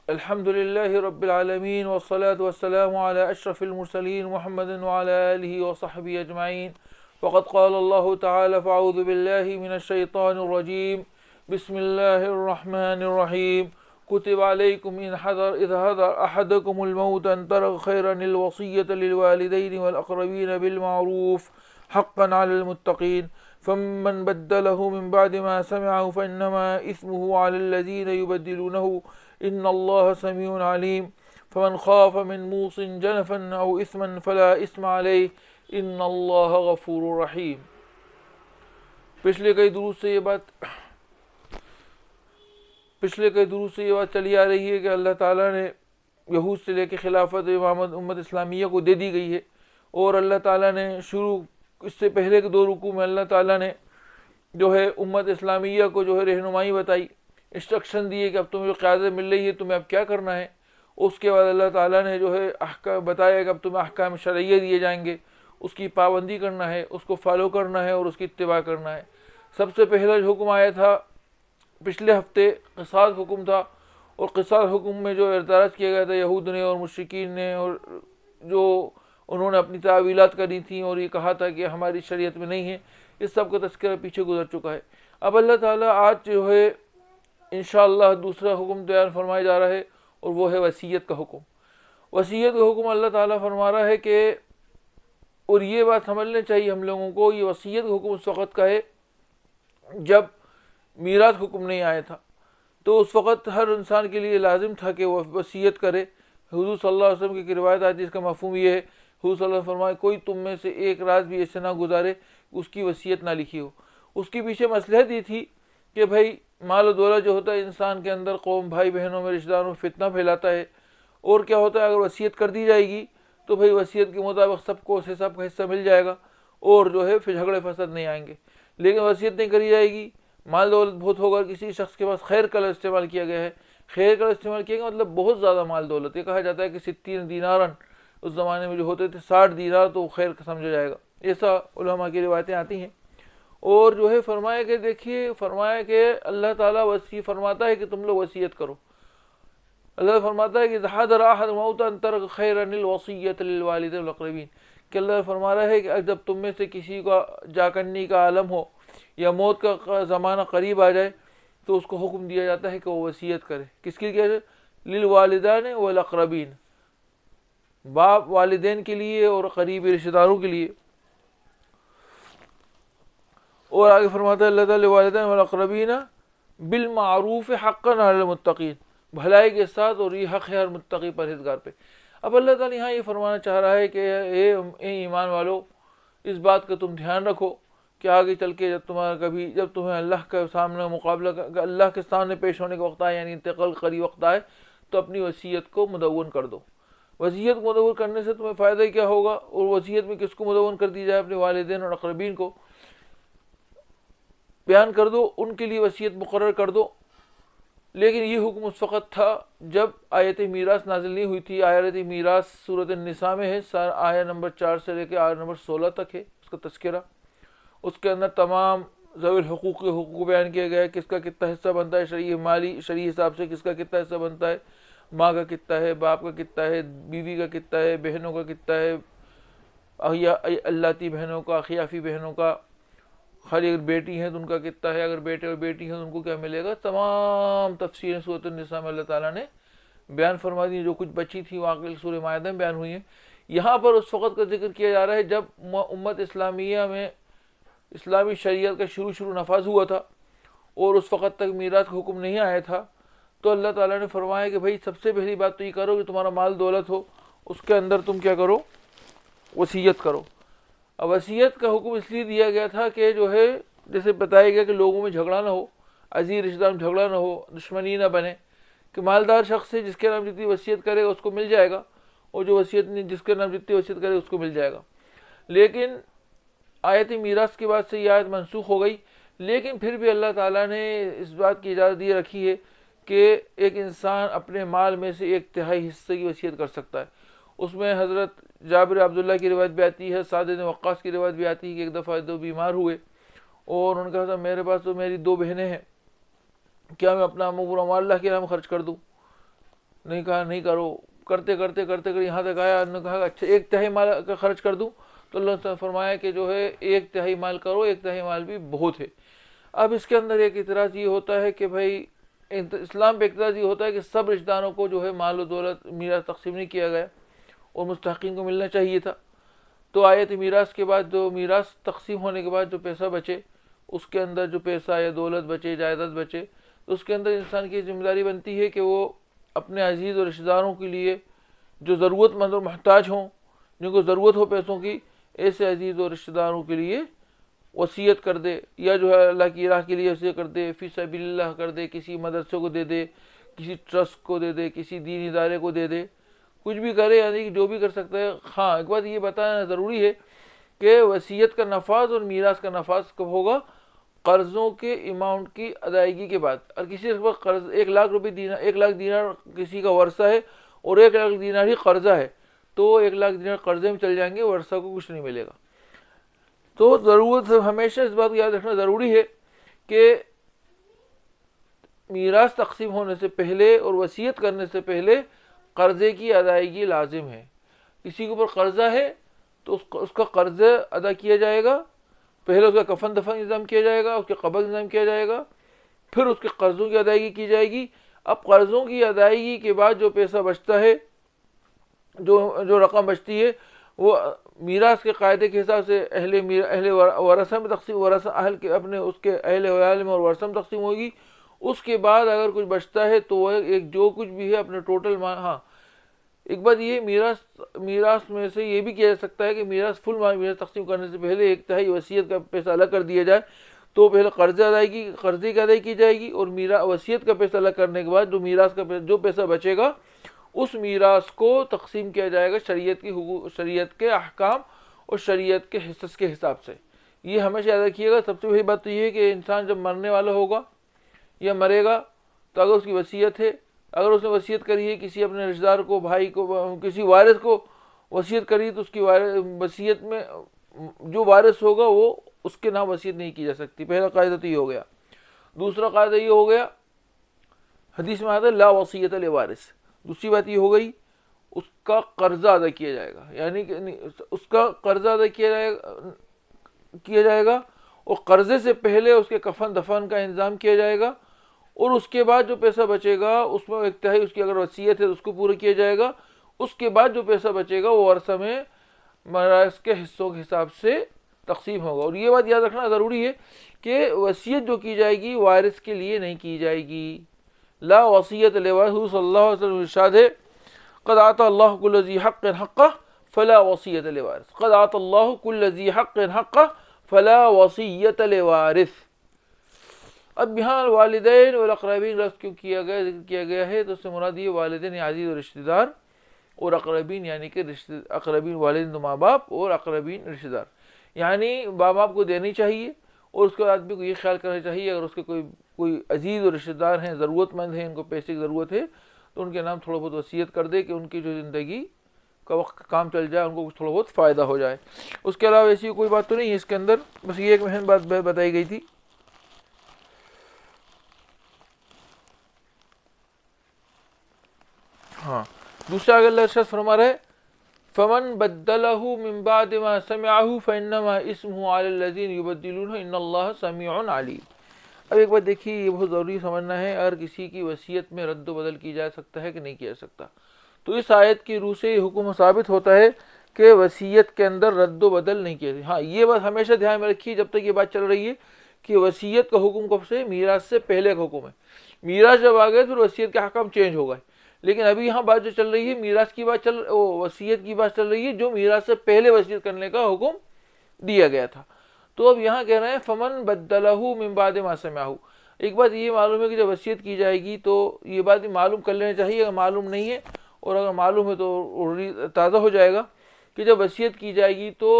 الحمد لله رب العالمين والصلاة والسلام على أشرف المرسلين محمد وعلى آله وصحبه أجمعين. وقد قال الله تعالى: فأعوذ بالله من الشيطان الرجيم. بسم الله الرحمن الرحيم. كتب عليكم إذا حضر أحدكم الموت أن ترك خيرا الوصية للوالدين والأقربين بالمعروف حقا على المتقين، فمن بدله من بعد ما سمعه فإنما إثمه على الذين يبدلونه إن الله سميع عليم. فمن خاف من موص جنفا أو إثما فلا إثم عليه إن الله غفور رحيم. پچھلے کئی دروس سے یہ بات چلی آ رہی ہے کہ اللہ تعالیٰ نے یہود سے لے کے خلافت امامت امت اسلامیہ کو دے دی گئی ہے، اور اللہ تعالیٰ نے اس سے پہلے کے 2 رکوع میں اللہ تعالیٰ نے جو ہے امت اسلامیہ کو جو ہے رہنمائی بتائی، انسٹرکشن دیے کہ اب تمہیں جو قیادت مل رہی ہے تمہیں اب کیا کرنا ہے. اس کے بعد اللہ تعالیٰ نے جو ہے بتایا کہ اب تمہیں احکام شرعیہ دیے جائیں گے، اس کی پابندی کرنا ہے، اس کو فالو کرنا ہے اور اس کی اتباع کرنا ہے. سب سے پہلا جو حکم آیا تھا پچھلے ہفتے قصاص حکم تھا، اور قصاص حکم میں جو اعتراض کیا گیا تھا یہود نے اور مشرکین نے، اور جو انہوں نے اپنی تعویلات کری تھیں اور یہ کہا تھا کہ ہماری شریعت میں نہیں ہے، اس سب کا تذکرہ پیچھے گزر چکا ہے. اب اللہ تعالیٰ آج جو ہے انشاءاللہ دوسرا حکم بیان فرمایا جا رہا ہے، اور وہ ہے وصیت کا حکم. وصیت کا حکم اللہ تعالیٰ فرما رہا ہے کہ، اور یہ بات سمجھنے چاہیے ہم لوگوں کو، یہ وصیت کا حکم اس وقت کا ہے جب میراث حکم نہیں آیا تھا. تو اس وقت ہر انسان کے لیے لازم تھا کہ وہ وصیت کرے. حضور صلی اللہ علیہ وسلم کی ایک روایت آتی ہے، اس کا مفہوم یہ ہے، حضور صلی اللہ علیہ وسلم فرمائے کوئی تم میں سے ایک رات بھی ایسے نہ گزارے اس کی وصیت نہ لکھی ہو. اس کے پیچھے مصلحت یہ تھی کہ بھائی مال و دولت جو ہوتا ہے انسان کے اندر قوم بھائی بہنوں میں رشتہ داروں میں فتنہ پھیلاتا ہے، اور کیا ہوتا ہے اگر وصیت کر دی جائے گی تو بھائی وصیت کے مطابق سب کو اس حساب کا حصہ مل جائے گا، اور جو ہے پھر جھگڑے فساد نہیں آئیں گے. لیکن وصیت نہیں کری جائے گی، مال دولت بہت ہوگا، کسی شخص کے پاس خیر کا لفظ استعمال کیا گیا ہے، خیر کا استعمال کیا گیا مطلب بہت زیادہ مال دولت. یہ کہا جاتا ہے کہ 60 دینارن اس زمانے میں جو ہوتے تھے 60 دینار تو خیر کا سمجھا جائے گا، ایسا علماء کی روایتیں آتی ہیں. اور جو ہے فرمایا کہ دیکھیے، فرمایا کہ اللہ تعالیٰ فرماتا ہے کہ تم لوگ وصیت کرو. اللہ فرماتا ہے کہ حضر احد الموت ان ترک خیرا الوصیۃ للوالدین والاقربین، کہ اللہ فرما رہا ہے کہ جب تم میں سے کسی کا جا کرنے کا عالم ہو یا موت کا زمانہ قریب آ جائے تو اس کو حکم دیا جاتا ہے کہ وہ وصیت کرے. کس کے لیے؟ للوالدین والاقربین، باپ والدین کے لیے اور قریبی رشتہ داروں کے لیے. اور آگے فرماتا ہے اللہ تعالیٰ والدین والاقربین بالمعروف حقا علی المتقین، بھلائی کے ساتھ، اور یہ حق ہے ہر متقی پرہیزگار پہ. اب اللہ تعالیٰ یہاں یہ فرمانا چاہ رہا ہے کہ اے ایمان والو، اس بات کا تم دھیان رکھو کہ آگے چل کے جب تمہیں اللہ کے سامنے مقابلہ اللہ کے سامنے پیش ہونے کا وقت آئے، یعنی انتقال قریب وقت آئے، تو اپنی وصیت کو مدون کر دو. وصیت کو مدون کرنے سے تمہیں فائدہ کیا ہوگا؟ اور وصیت میں کس کو مدون کر دی جائے؟ اپنے والدین اور اقربین کو بیان کر دو، ان کے لیے وصیت مقرر کر دو. لیکن یہ حکم اس وقت تھا جب آیت میراث نازل نہیں ہوئی تھی. آیت میراث سورۃ النساء میں ہے، آیت نمبر 4 سے لے کے آیت نمبر 16 تک ہے اس کا تذکرہ. اس کے اندر تمام ذوی الحقوق کے حقوق بیان کیا گیا ہے، کس کا کتنا حصہ بنتا ہے شرعی حساب سے، کس کا کتنا حصہ بنتا ہے، ماں کا کتنا ہے، باپ کا کتنا ہے، بیوی کا کتنا ہے، بہنوں کا کتنا ہے، اللاتی بہنوں کا، خیافی بہنوں کا، خالی اگر بیٹی ہیں تو ان کا کتنا ہے، اگر بیٹے اور بیٹی ہیں تو ان کو کیا ملے گا. تمام تفصیلیں سورۃ النساء میں اللہ تعالیٰ نے بیان فرما دی. جو کچھ بچی تھی واقعی سورہ مائدہ میں بیان ہوئی ہیں. یہاں پر اس وقت کا ذکر کیا جا رہا ہے جب امت اسلامیہ میں اسلامی شریعت کا شروع نفاذ ہوا تھا، اور اس وقت تک میراث کا حکم نہیں آیا تھا. تو اللہ تعالیٰ نے فرمایا کہ بھائی سب سے پہلی بات تو یہ کرو کہ تمہارا مال دولت ہو، اس کے اندر تم کیا کرو؟ وصیت کرو. اب وصیت کا حکم اس لیے دیا گیا تھا کہ جو ہے جیسے بتایا گیا کہ لوگوں میں جھگڑا نہ ہو، عزیز رشتہ دار میں جھگڑا نہ ہو، دشمنی نہ بنے، کہ مالدار شخص ہے جس کے نام جتنی وصیت کرے گا اس کو مل جائے گا، اور جو وصیت نہیں جس کے نام جتنی وصیت کرے گا اس کو مل جائے گا. لیکن آیت میراث کے بعد سے یہ آیت منسوخ ہو گئی. لیکن پھر بھی اللہ تعالیٰ نے اس بات کی اجازت یہ رکھی ہے کہ ایک انسان اپنے مال میں سے 1/3 حصے کی وصیت کر سکتا ہے. اس میں حضرت جابر عبداللہ کی روایت بھی آتی ہے، سعد بن وقاص کی روایت بھی آتی ہے کہ ایک دفعہ 2 بیمار ہوئے، اور ان کا کہا میرے پاس تو میری 2 بہنیں ہیں، کیا میں اپنا پورا مال اللہ کے نام خرچ کر دوں؟ نہیں کہا نہیں کرو، کرتے کرتے کرتے کرتے یہاں تک آیا، نے کہا اچھا 1/3 مال کا خرچ کر دوں، تو اللہ نے فرمایا کہ جو ہے 1/3 مال کرو، 1/3 مال بھی بہت ہے۔ اب اس کے اندر ایک اعتراض یہ ہوتا ہے کہ بھائی اسلام پہ اعتراض یہ ہوتا ہے کہ سب رشتہ داروں کو جو ہے مال و دولت میراث تقسیم نہیں کیا گیا اور مستحقین کو ملنا چاہیے تھا۔ تو آیت میراث کے بعد جو میراث تقسیم ہونے کے بعد جو پیسہ بچے، اس کے اندر جو پیسہ یا دولت بچے، جائیداد بچے، تو اس کے اندر انسان کی ذمہ داری بنتی ہے کہ وہ اپنے عزیز اور رشتہ داروں کے لیے جو ضرورت مند اور محتاج ہوں، جن کو ضرورت ہو پیسوں کی، ایسے عزیز اور رشتہ داروں کے لیے وصیت کر دے، یا جو ہے اللہ کی راہ کے لیے وصیت کر دے، فی سبیل اللہ کر دے، کسی مدرسے کو دے دے، کسی ٹرسٹ کو دے دے، کسی دینی ادارے کو دے دے، کچھ بھی کرے، یعنی کہ جو بھی کر سکتا ہے۔ ہاں ایک بات یہ بتانا ضروری ہے کہ وصیت کا نفاذ اور میراث کا نفاذ کب ہوگا؟ قرضوں کے اماؤنٹ کی ادائیگی کے بعد۔ اور کسی کے پاس قرض 1,00,000 دینار، 1,00,000 دینار کسی کا ورثہ ہے اور 1,00,000 دینار ہی قرضہ ہے، تو 1,00,000 دینار قرضے میں چل جائیں گے، ورثہ کو کچھ نہیں ملے گا۔ تو ضرورت ہمیشہ اس بات کو یاد رکھنا ضروری ہے کہ میراث تقسیم ہونے سے پہلے اور وصیت کرنے سے پہلے قرضے کی ادائیگی لازم ہے۔ کسی کے اوپر قرضہ ہے تو اس کا قرض ادا کیا جائے گا، پہلے اس کا کفن دفن انتظام کیا جائے گا، اس کے قبر انتظام کیا جائے گا، پھر اس کے قرضوں کی ادائیگی کی جائے گی۔ اب قرضوں کی ادائیگی کے بعد جو پیسہ بچتا ہے، جو رقم بچتی ہے، وہ میراث کے قاعدے کے حساب سے اہل ورثہ میں تقسیم، ورثہ اہل کے اپنے اس کے اہل ویال میں اور ورثہ میں تقسیم ہوگی۔ اس کے بعد اگر کچھ بچتا ہے تو وہ ایک جو کچھ بھی ہے اپنے ٹوٹل ہاں ایک بات یہ میراث میں سے یہ بھی کیا جا سکتا ہے کہ میراث میراث تقسیم کرنے سے پہلے 1/3 وصیت کا پیسہ الگ کر دیا جائے، تو پہلے قرضے کی ادائیگی کی جائے گی، اور وصیت کا پیسہ الگ کرنے کے بعد جو میراث کا جو پیسہ بچے گا اس میراث کو تقسیم کیا جائے گا شریعت کے احکام اور شریعت کے حصص کے حساب سے۔ یہ ہمیشہ یاد رکھیے گا۔ سب سے بڑی بات تو یہ ہے کہ انسان جب مرنے والا ہوگا یا مرے گا تو اگر اس کی وصیت ہے، اگر اس نے وصیت کری ہے کسی اپنے رشتہ دار کو، بھائی کو، کسی وارث کو وصیت کری، تو اس کی وصیت میں جو وارث ہوگا وہ اس کے نام وصیت نہیں کی جا سکتی۔ پہلا قاعدہ تو یہ ہو گیا۔ دوسرا قاعدہ یہ ہو گیا، حدیث میں آتا ہے لا وصیت لوارث۔ دوسری بات یہ ہو گئی اس کا قرضہ ادا کیا جائے گا، یعنی کہ اس کا قرضہ ادا کیا جائے گا اور قرضے سے پہلے اس کے کفن دفن کا انتظام کیا جائے گا، اور اس کے بعد جو پیسہ بچے گا اس میں 1/3 اس کی اگر وصیت ہے تو اس کو پورا کیا جائے گا۔ اس کے بعد جو پیسہ بچے گا وہ ورثہ میں میراث کے حصوں کے حساب سے تقسیم ہوگا۔ اور یہ بات یاد رکھنا ضروری ہے کہ وصیت جو کی جائے گی وارث کے لیے نہیں کی جائے گی۔ لا وصیت لوارث، صلی اللہ علیہ وسلم ارشاد ہے قد آتى الله كل ذي حق حقه فلا وصیت لوارث، قد آتى الله كل ذي حق حقه فلا وصیت لوارث۔ اب یہاں والدین اور اقربین لفظ کیوں ذکر کیا گیا ہے؟ تو اس سے مراد یہ والدین عزیز اور رشتہ دار، اور اقربین یعنی کہ اقربین والدین تو ماں باپ، اور اقربین رشتہ دار، یعنی ماں باپ کو دینی چاہیے، اور اس کے آدمی کو یہ خیال کرنا چاہیے اگر اس کے کوئی عزیز اور رشتہ دار ہیں، ضرورت مند ہیں، ان کو پیسے کی ضرورت ہے، تو ان کے نام تھوڑا بہت وصیت کر دے کہ ان کی جو زندگی کا وقت کام چل جائے، ان کو کچھ تھوڑا بہت فائدہ ہو جائے۔ اس کے علاوہ ایسی کوئی بات تو نہیں ہے اس کے اندر، بس یہ ایک اہم بات بتائی گئی تھی۔ ہاں دوسرا اگر اللہ ارشاد فرما رہے فمن بدلہ من بعد ما سمعہ فانما اسمہ علی الذین یبدلونہ ان اللہ سمیع علیم۔ اب ایک بات دیکھیے، یہ بہت ضروری سمجھنا ہے، اگر کسی کی وصیت میں رد و بدل کی جا سکتا ہے کہ نہیں کیا جا سکتا، تو اس آیت کی روح سے یہ حکم ثابت ہوتا ہے کہ وصیت کے اندر رد و بدل نہیں کیا جاتا۔ ہاں یہ بات ہمیشہ دھیان میں رکھیے جب تک یہ بات چل رہی ہے کہ وصیت کا حکم کب سے؟ میراث سے پہلے کا حکم ہے۔ میراث جب آ گئے پھر وصیت کے حکم چینج ہو گئے، لیکن ابھی یہاں بات جو چل رہی ہے میراث کی بات وصیت کی بات چل رہی ہے، جو میراث سے پہلے وصیت کرنے کا حکم دیا گیا تھا۔ تو اب یہاں کہہ رہے ہیں فمن بدلہ من بعد ما سمعہ۔ ایک بات یہ معلوم ہے کہ جب وصیت کی جائے گی تو یہ بات معلوم کر لینا چاہیے، اگر معلوم نہیں ہے، اور اگر معلوم ہے تو تازہ ہو جائے گا کہ جب وصیت کی جائے گی تو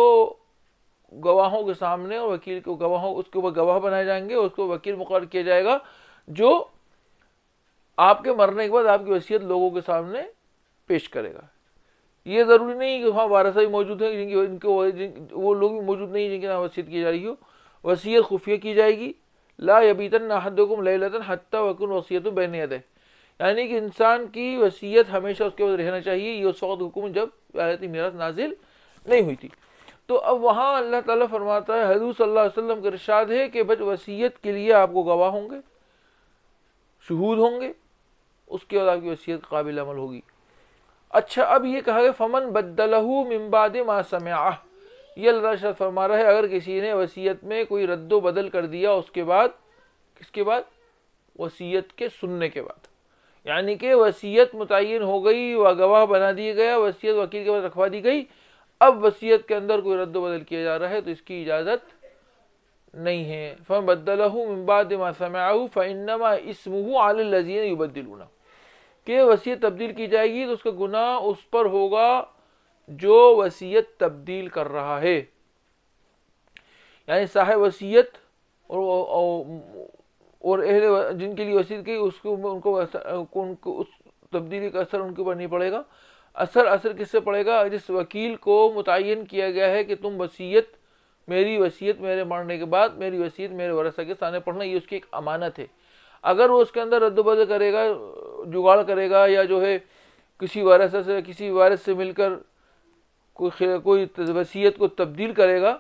گواہوں کے سامنے اور وکیل کو اس کے اوپر گواہ بنائے جائیں گے، اور اس کو وکیل مقرر کیا جائے گا جو آپ کے مرنے کے بعد آپ کی وصیت لوگوں کے سامنے پیش کرے گا۔ یہ ضروری نہیں کہ وہاں وارثہ بھی موجود ہیں، وہ لوگ بھی موجود نہیں جن کے نام وصیت کی جا رہی ہو۔ وصیت خفیہ کی جائے گی، لا یبیتن احدکم لیلۃ حتی یکون وصیۃ بین یدیہ، یعنی کہ انسان کی وصیت ہمیشہ اس کے بعد رہنا چاہیے. یہ اس وقت حکم جب آیت میراث نازل نہیں ہوئی تھی. تو اب وہاں اللہ تعالیٰ فرماتا ہے، حضور صلی اللہ علیہ وسلم کا ارشاد ہے کہ بس وصیت کے لیے آپ کو گواہ ہوں گے، شہود ہوں گے، اس کے بعد آپ کی وصیت قابل عمل ہوگی. اچھا، اب یہ کہا کہ فمن بدلہ من بعد ما سمعہ، یہ اللہ تعالیٰ فرما رہا ہے اگر کسی نے وصیت میں کوئی رد و بدل کر دیا اس کے بعد، کس کے بعد؟ وصیت کے سننے کے بعد. یعنی کہ وصیت متعین ہو گئی، وہ گواہ بنا دیا گیا، وصیت وکیل کے پاس رکھوا دی گئی، اب وصیت کے اندر کوئی رد و بدل کیا جا رہا ہے تو اس کی اجازت نہیں ہے. فمن بدلہ من بعد ما سمعہ فانما اسمہ علی الذین یبدلونہ، کہ وصیت تبدیل کی جائے گی تو اس کا گناہ اس پر ہوگا جو وصیت تبدیل کر رہا ہے. یعنی صاحب وصیت اور اہل جن کے لیے وصیت کی ان کو اس تبدیلی کا اثر ان کے اوپر نہیں پڑے گا. اثر کس سے پڑے گا؟ جس وکیل کو متعین کیا گیا ہے کہ تم میری وصیت میرے مرنے کے بعد میری وصیت میرے ورثہ کے سامنے پڑھنا، یہ اس کی ایک امانت ہے. اگر وہ اس کے اندر رد و بدل کرے گا، جگاڑ کرے گا، یا جو ہے کسی وارث سے مل کر کوئی وصیت کو تبدیل کرے گا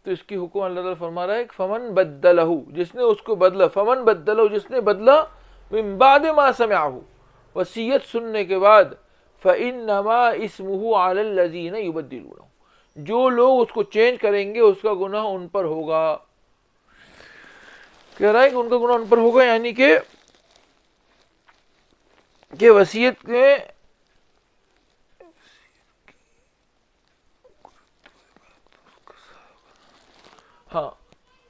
تو اس کی حکم اللہ تعالیٰ فرما رہا ہے کہ فمن بدلہ، جس نے اس کو بدلا، فمن بدلہ، جس نے بدلا، من بعد ما سمعہ، وصیت سننے کے بعد، فانما اسمہ علی الذین یبدلونہ، جو لوگ اس کو چینج کریں گے اس کا گناہ ان پر ہوگا. کہہ رہا ہے کہ ان کا گناہ ان پر ہوگا، یعنی کہ وصیت میں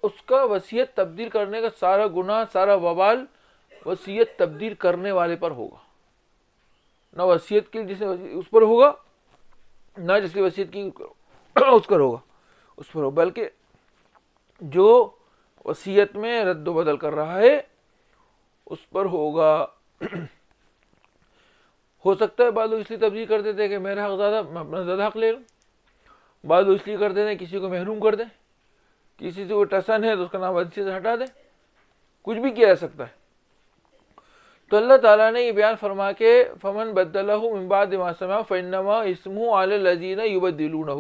اس کا وصیت تبدیل کرنے کا سارا گناہ، سارا وبال وصیت تبدیل کرنے والے پر ہوگا. نہ وصیت کی جس نے اس پر ہوگا، نہ جس کی وصیت کی اس پر ہوگا، بلکہ جو وصیت میں رد و بدل کر رہا ہے اس پر ہوگا. ہو سکتا ہے بعض لوگ اس لیے تبدیل کر دیتے ہیں کہ میرا حق زیادہ، میں اپنا زیادہ حق لے لوں. بعض لوگ اس لیے کر دیتے ہیں کسی کو محروم کر دیں، کسی سے کوئی ٹسن ہے تو اس کا نام وصیت سے ہٹا دیں، کچھ بھی کیا جا سکتا ہے. تو اللہ تعالیٰ نے یہ بیان فرما کے فمن بدلہ من بعد ما سمع فانما اسمہ علی الذین یبدلونہ،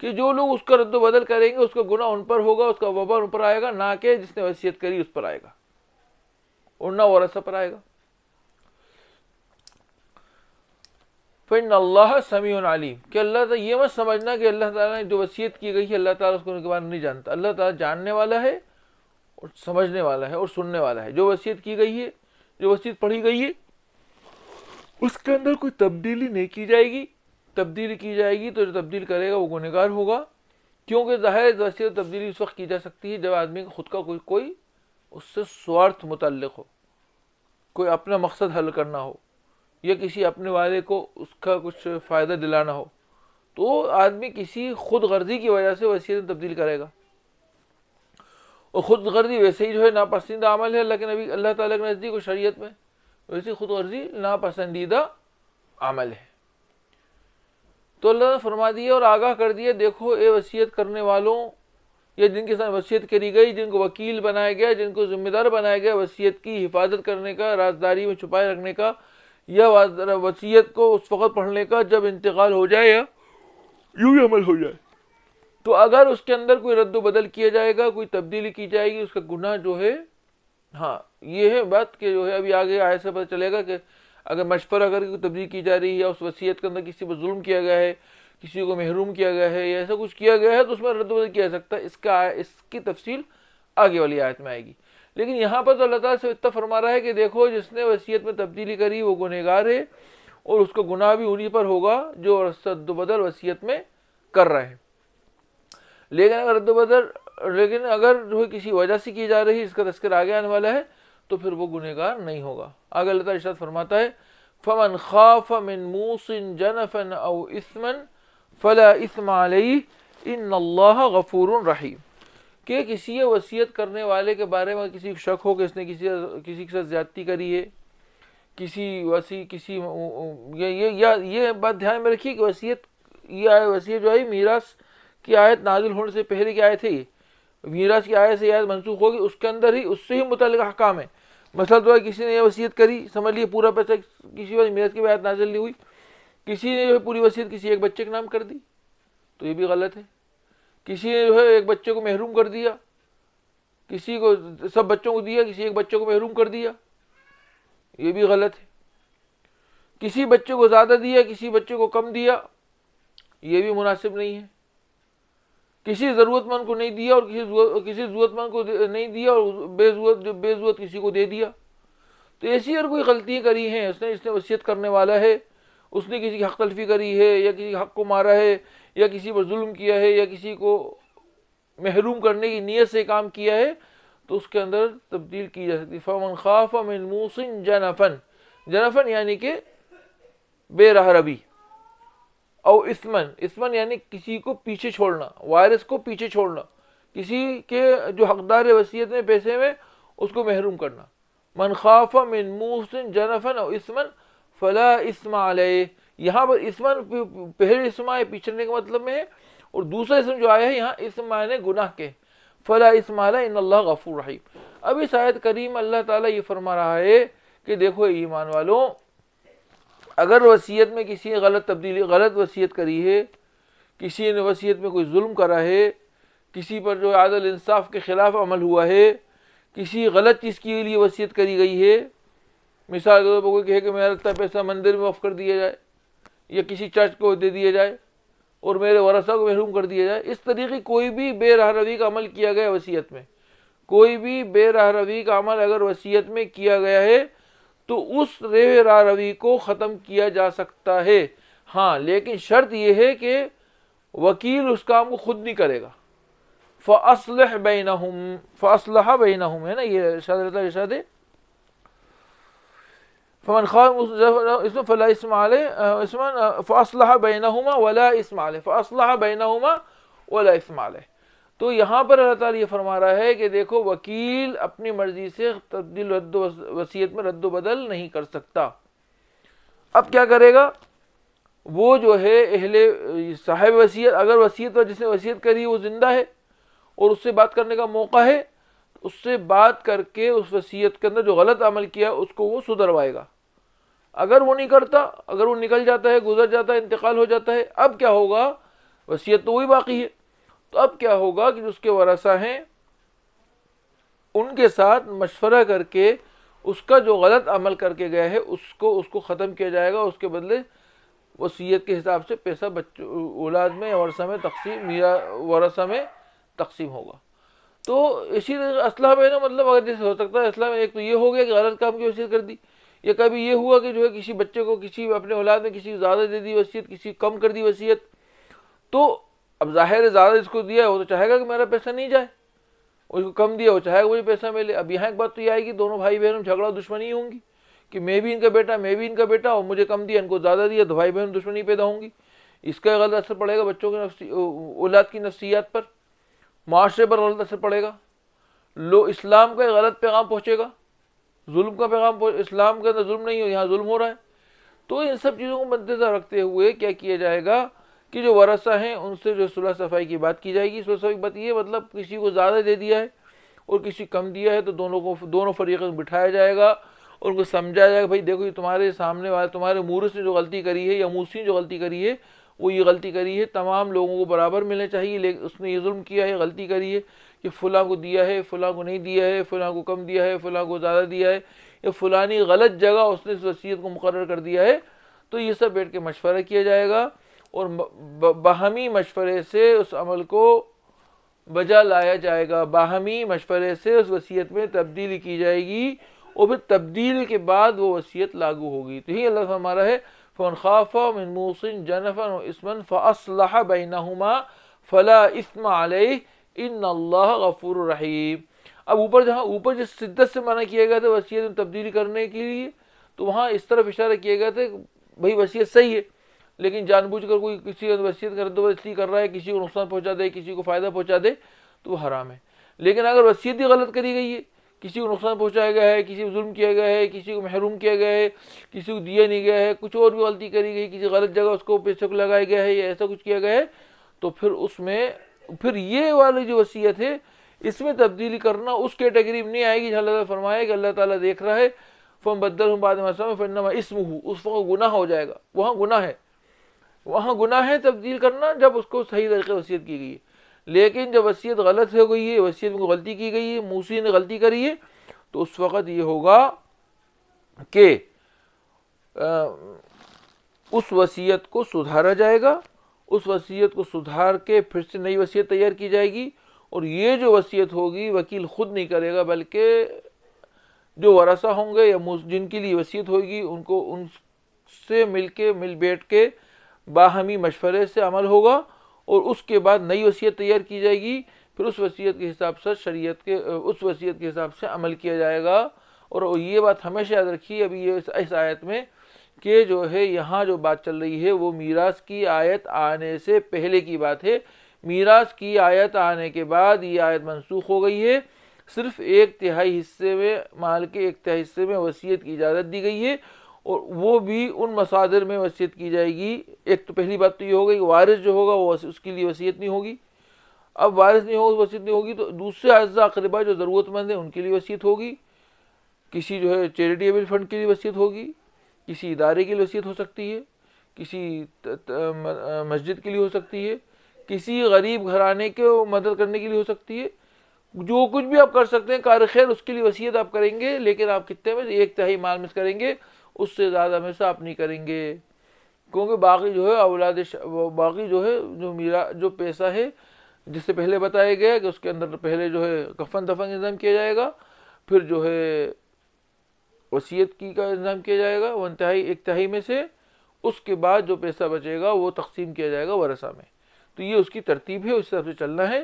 کہ جو لوگ اس کا رد و بدل کریں گے اس کا گناہ ان پر ہوگا، اس کا وبال ان پر آئے گا، نہ کہ جس نے وصیت کری اس پر آئے گا اور نہ ورثہ پر آئے گا. فإن اللہ سمیع علیم، کہ اللہ تعالیٰ یہ مت سمجھنا کہ اللہ تعالیٰ نے جو وصیت کی گئی ہے اللہ تعالیٰ اس کو ان کے بارے میں نہیں جانتا. اللہ تعالیٰ جاننے والا ہے اور سمجھنے والا ہے اور سننے والا ہے. جو وصیت کی گئی ہے، جو وصیت پڑھی گئی ہے، اس کے اندر کوئی تبدیلی نہیں کی جائے گی. تبدیلی کی جائے گی تو جو تبدیل کرے گا وہ گنہگار ہوگا، کیونکہ ظاہر وصیت تبدیلی اس وقت کی جا سکتی ہے جب آدمی کا خود کا کوئی اس سے سوارتھ متعلق ہو، کوئی اپنا مقصد حل کرنا ہو، یا کسی اپنے والے کو اس کا کچھ فائدہ دلانا ہو، تو آدمی کسی خود غرضی کی وجہ سے وصیت تبدیل کرے گا. اور خود غرضی ویسے ہی جو ہے ناپسندیدہ عمل ہے اللہ تعالیٰ کے نزدیک و شریعت میں، ویسے خود غرضی ناپسندیدہ عمل ہے. تو اللہ نے فرما دیا اور آگاہ کر دیا، دیکھو اے وصیت کرنے والوں، یا جن کے ساتھ وصیت کری گئی، جن کو وکیل بنایا گیا، جن کو ذمہ دار بنایا گیا وصیت کی حفاظت کرنے کا، رازداری میں چھپائے رکھنے کا، یا وصیت کو اس وقت پڑھنے کا جب انتقال ہو جائے یا یوں ہی عمل ہو جائے. تو اگر اس کے اندر کوئی رد و بدل کیا جائے گا، کوئی تبدیلی کی جائے گی، اس کا گناہ جو ہے، یہ ہے بات کہ جو ہے ابھی آگے آئے سے پتہ چلے گا کہ اگر مشورہ کر کے کوئی تبدیل کی جا رہی ہے، یا اس وصیت کے اندر کسی پر ظلم کیا گیا ہے، کسی کو محروم کیا گیا ہے، یا ایسا کچھ کیا گیا ہے تو اس میں رد و بدل کیا جا سکتا ہے. اس کی تفصیل آگے والی آیت میں آئے گی. لیکن یہاں پر تو اللہ تعالیٰ سے اتنا فرما رہا ہے کہ دیکھو جس نے وصیت میں تبدیلی کری وہ گنہگار ہے، اور اس کا گناہ بھی انہی پر ہوگا جو رد و بدل وصیت میں کر رہے ہیں. لیکن اگر جو کسی وجہ سے کی جا رہی، اس کا تذکر آگے آنے والا ہے، تو پھر وہ گنہگار نہیں ہوگا. آگے اللہ تعالیٰ ارشاد فرماتا ہے فمن خاف من موص جنفا او اثما فلا اثم علیہ ان اللہ غفور رحیم، کہ کسی وصیت کرنے والے کے بارے میں کسی کو شک ہو کہ اس نے کسی کے ساتھ زیادتی کری ہے، یہ بات دھیان میں رکھیے کہ وصیت جو ہے میراث کی آیت نازل ہونے سے پہلے کی آیت ہے. یہ میراث کی آیت سے آیت منسوخ ہوگی، اس کے اندر ہی اس سے ہی متعلق احکام ہے، مثلا تو ہے کسی نے یہ وصیت کری، سمجھ لیے پورا پیسہ کسی وجہ میراث کی آیت نازل نہیں ہوئی، کسی نے جو ہے پوری وصیت کسی ایک بچے کے نام کر دی تو یہ بھی غلط ہے. کسی نے جو ہے ایک بچے کو محروم کر دیا، کسی کو سب بچوں کو دیا، کسی ایک بچے کو محروم کر دیا، یہ بھی غلط ہے. کسی بچے کو زیادہ دیا، کسی بچے کو کم دیا، یہ بھی مناسب نہیں ہے. کسی ضرورت مند کو نہیں دیا اور کسی ضرورت مند کو نہیں دیا اور بے ضرورت کسی کو دے دیا. تو ایسی اور کوئی غلطیاں کری ہیں، اس نے وصیت کرنے والا ہے، اس نے کسی کی حق تلفی کری ہے، یا کسی حق کو مارا ہے، یا کسی پر ظلم کیا ہے، یا کسی کو محروم کرنے کی نیت سے کام کیا ہے، تو اس کے اندر تبدیل کی جا سکتی. فمن خاف من موص جنفا، جنفا یعنی کہ بے راہ روی، او اسمن یعنی کسی کو پیچھے چھوڑنا، وارث کو پیچھے چھوڑنا، کسی کے جو حقدار وصیت میں پیسے میں اس کو محروم کرنا. من خاف من موص جنفا او اسما فلا اسم علیہ. یہاں پر اسمن پہلے اسم آئے پیچھڑنے کے مطلب میں ہے، اور دوسرا اسم جو آیا ہے یہاں اسم معنی گناہ کے، فلا اسم علیہ ان اللہ غفور رحیم. اب اس آیت کریم اللہ تعالیٰ یہ فرما رہا ہے کہ دیکھو ایمان والوں، اگر وصیت میں کسی نے غلط وصیت کری ہے، کسی نے وصیت میں کوئی ظلم کرا ہے، کسی پر جو عدل انصاف کے خلاف عمل ہوا ہے، کسی غلط چیز کے لیے وصیت کری گئی ہے، مثال کے طور پر کوئی کہے کہ میرا اتنا پیسہ مندر میں وقف کر دیا جائے، یا کسی چرچ کو دے دیا جائے، اور میرے ورثہ کو محروم کر دیا جائے، اس طریقے کوئی بھی بے راہ روی کا عمل کیا گیا وصیت میں، کوئی بھی بے راہ روی کا عمل اگر وصیت میں کیا گیا ہے تو اس بے راہ روی کو ختم کیا جا سکتا ہے. ہاں لیکن شرط یہ ہے کہ وکیل اس کام کو خود نہیں کرے گا. فَأَصْلِحْ بَيْنَهُمْ فَأَصْلَحَ بَيْنَهُمْ ہے نا، یہ ارشاد ہے. فمن خاف اسم فلا اسم علیہ اسما فاصلح بینہما ولا اسم علیہ، فاصلح بینہما ولا اسم علیہ. تو یہاں پر اللہ تعالیٰ یہ فرما رہا ہے کہ دیکھو وکیل اپنی مرضی سے تبدیل وصیت میں رد و بدل نہیں کر سکتا. اب کیا کرے گا؟ وہ جو ہے صاحب وصیت، اگر وصیت پر جس نے وصیت کری وہ زندہ ہے اور اس سے بات کرنے کا موقع ہے، اس سے بات کر کے اس وصیت کے اندر جو غلط عمل کیا اس کو وہ سدھروائے گا. اگر وہ نہیں کرتا، اگر وہ نکل جاتا ہے، گزر جاتا ہے، انتقال ہو جاتا ہے، اب کیا ہوگا؟ وصیت تو وہی باقی ہے. تو اب کیا ہوگا کہ جو اس کے ورثہ ہیں ان کے ساتھ مشورہ کر کے اس کا جو غلط عمل کر کے گیا ہے اس کو ختم کیا جائے گا. اس کے بدلے وصیت کے حساب سے پیسہ اولاد میں یا ورثہ میں تقسیم ہوگا. تو اسی طرح اصلاح بینہ مطلب اگر جیسے ہو سکتا ہے اصلاح میں ایک تو یہ ہو گیا کہ غلط کام کی وصیت کر دی، یا کبھی یہ ہوا کہ جو ہے کسی بچے کو کسی اپنے اولاد میں کسی کو زیادہ دے دی وصیت، کسی کم کر دی وصیت. تو اب ظاہر ہے زیادہ اس کو دیا ہے وہ تو چاہے گا کہ میرا پیسہ نہیں جائے، اس کو کم دیا وہ چاہے گا مجھے پیسہ ملے. اب یہاں ایک بات تو یہ آئے گی دونوں بھائی بہنوں میں جھگڑا دشمنی ہوں گی کہ میں بھی ان کا بیٹا اور مجھے کم دیا، ان کو زیادہ دیا، تو بھائی بہن دشمنی پیدا ہوں گی. اس کا غلط اثر پڑے گا بچوں کے اولاد کی نفسیات پر، معاشرے پر غلط اثر پڑے گا. اسلام کا غلط پیغام پہنچے گا، ظلم کا پیغام اسلام کے اندر ظلم نہیں ہو، یہاں ظلم ہو رہا ہے. تو ان سب چیزوں کو مد نظر رکھتے ہوئے کیا کیا جائے گا کہ جو ورثہ ہیں ان سے جو صلح صفائی کی بات کی جائے گی. صلح صفائی کی بات یہ مطلب کسی کو زیادہ دے دیا ہے اور کسی کم دیا ہے تو دونوں فریقوں کو بٹھایا جائے گا اور ان کو سمجھایا جائے گا بھائی دیکھو یہ تمہارے سامنے والے تمہارے مورث نے جو غلطی کری ہے یا موصی نے جو غلطی کری ہے وہ یہ غلطی کری ہے، تمام لوگوں کو برابر ملنے چاہیے، لیکن اس نے یہ ظلم کیا ہے، غلطی کری ہے کہ فلاں کو دیا ہے، فلاں کو نہیں دیا ہے، فلاں کو کم دیا ہے، فلاں کو زیادہ دیا ہے، یا فلانی غلط جگہ اس نے اس وصیت کو مقرر کر دیا ہے. تو یہ سب بیٹھ کے مشورہ کیا جائے گا اور باہمی مشورے سے اس عمل کو بجا لایا جائے گا، باہمی مشورے سے اس وصیت میں تبدیلی کی جائے گی اور پھر تبدیل کے بعد وہ وصیت لاگو ہوگی. تو ہی اللہ فرما رہا ہے فَمَنْ خَافَ مِنْ مُوصٍ جَنَفًا وَإِثْمًا فَأَصْلَحَ بَيْنَهُمَا فَلَا إِثْمَ عَلَيْهِ إِنَّ اللَّهَ غَفُورٌ رَحِيمٌ. اب اوپر جس شدت سے منع کیا گیا تھا وصیت میں تبدیلی کرنے کے لیے تو وہاں اس طرف اشارہ کیا گیا تھا کہ بھائی وصیت صحیح ہے لیکن جان بوجھ کر کوئی کسی وصیت کا رد و بدل کر رہا ہے، کسی کو نقصان پہنچا دے، کسی کو فائدہ پہنچا دے تو وہ حرام ہے. لیکن اگر وصیت ہی غلط کری گئی ہے، کسی کو نقصان پہنچایا گیا ہے، کسی کو ظلم کیا گیا ہے، کسی کو محروم کیا گیا ہے، کسی کو دیا نہیں گیا ہے، کچھ اور بھی غلطی کری گئی، کسی غلط جگہ اس کو پیسے کو لگایا گیا ہے یا ایسا کچھ کیا گیا ہے، تو پھر اس میں پھر یہ والی جو وصیت ہے اس میں تبدیلی کرنا اس کیٹیگری میں نہیں آئے گی جہاں اللہ تعالیٰ فرمائے کہ اللہ تعالیٰ دیکھ رہا ہے فَبَدَّلْهُم بَعْدَ مَا أَسْلَمُوا فَإِنَّمَا إِثْمُهُ، اس وقت گناہ ہو جائے گا، وہاں گناہ ہے، وہاں گناہ ہے تبدیل کرنا جب اس کو صحیح طریقے وصیت کی گئی ہے۔ لیکن جب وصیت غلط ہو گئی ہے، وصیت میں غلطی کی گئی ہے، موصی نے غلطی کری ہے، تو اس وقت یہ ہوگا کہ اس وصیت کو سدھارا جائے گا، اس وصیت کو سدھار کے پھر سے نئی وصیت تیار کی جائے گی، اور یہ جو وصیت ہوگی وکیل خود نہیں کرے گا، بلکہ جو ورثہ ہوں گے یا جن کے لیے وصیت ہوگی ان کو ان سے مل بیٹھ کے باہمی مشورے سے عمل ہوگا، اور اس کے بعد نئی وصیت تیار کی جائے گی، پھر اس وصیت کے حساب سے شریعت کے اس وصیت کے حساب سے عمل کیا جائے گا۔ اور یہ بات ہمیشہ یاد رکھیے، ابھی یہ اس آیت میں کہ جو ہے یہاں جو بات چل رہی ہے وہ میراث کی آیت آنے سے پہلے کی بات ہے، میراث کی آیت آنے کے بعد یہ آیت منسوخ ہو گئی ہے، صرف 1/3 حصے میں، مال کے 1/3 حصے میں وصیت کی اجازت دی گئی ہے، اور وہ بھی ان مصادر میں وصیت کی جائے گی۔ ایک تو پہلی بات تو یہ ہو گئی کہ وارث جو ہوگا وہ اس کے لیے وصیت نہیں ہوگی، اب وارث نہیں ہوگا، وصیت نہیں ہوگی، تو دوسرے اعزاء اقربا جو ضرورت مند ہیں ان کے لیے وصیت ہوگی، کسی جو ہے چیریٹیبل فنڈ کے لیے وصیت ہوگی، کسی ادارے کے لیے وصیت ہو سکتی ہے، کسی مسجد کے لیے ہو سکتی ہے، کسی غریب گھرانے کو مدد کرنے کے لیے ہو سکتی ہے، جو کچھ بھی آپ کر سکتے ہیں کار خیر اس کے لیے وصیت آپ کریں گے، لیکن آپ کتنے میں سے 1/3 مال میں سے کریں گے، اس سے زیادہ میں سے آپ نہیں کریں گے، کیونکہ باقی جو ہے باقی جو ہے جو پیسہ ہے جس سے پہلے بتایا گیا کہ اس کے اندر پہلے جو ہے کفن دفن انتظام کیا جائے گا، پھر جو ہے وصیت کی کا انتظام کیا جائے گا 1/3 میں سے، اس کے بعد جو پیسہ بچے گا وہ تقسیم کیا جائے گا ورثہ میں۔ تو یہ اس کی ترتیب ہے، اس حساب سے چلنا ہے۔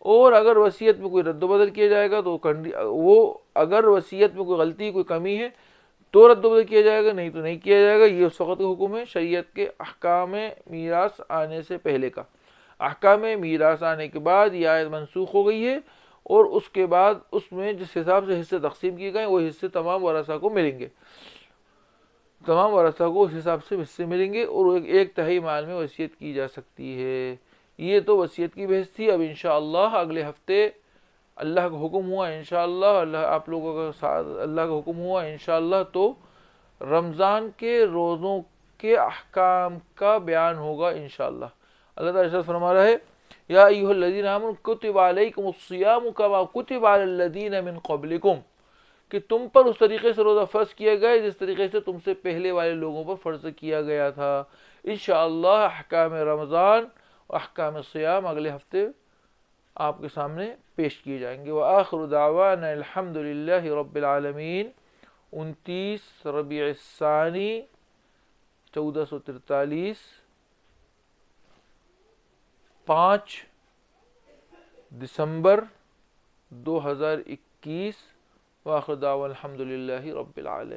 اور اگر وصیت میں کوئی رد و بدل کیا جائے گا تو وہ اگر وصیت میں کوئی غلطی کوئی کمی ہے تو رد و بدل کیا جائے گا، نہیں تو نہیں کیا جائے گا۔ یہ اس وقت کا حکم ہے شریعت کے احکام میراث آنے سے پہلے کا۔ احکام میراث آنے کے بعد یہ آیت منسوخ ہو گئی ہے، اور اس کے بعد اس میں جس حساب سے حصے تقسیم کیے گئے وہ حصے تمام ورثہ کو ملیں گے، تمام ورثہ کو اس حساب سے حصے ملیں گے، اور 1/3 مال میں وصیت کی جا سکتی ہے۔ یہ تو وصیت کی بحث تھی۔ اب انشاءاللہ اگلے ہفتے اللہ کا حکم ہوا انشاءاللہ، آپ لوگوں کا ساتھ اللہ کا حکم ہوا انشاءاللہ تو رمضان کے روزوں کے احکام کا بیان ہوگا انشاءاللہ۔ اللہ تعالیٰ ارشاد فرما رہا ہے یا ایھا الذین آمنوا کتب علیکم الصیام کما کتب علی الذین من قبلکم، کہ تم پر اس طریقے سے روزہ فرض کیا گیا جس طریقے سے تم سے پہلے والے لوگوں پر فرض کیا گیا تھا۔ انشاءاللہ احکام رمضان اور احکام صیام اگلے ہفتے آپ کے سامنے پیش کیے جائیں گے۔ وآخر دعوانا الحمد للہ رب العالمین۔ 29 ربیع الثانی 1443، 5 دسمبر 2021۔ وآخر دعوانا الحمد للہ رب العالمین۔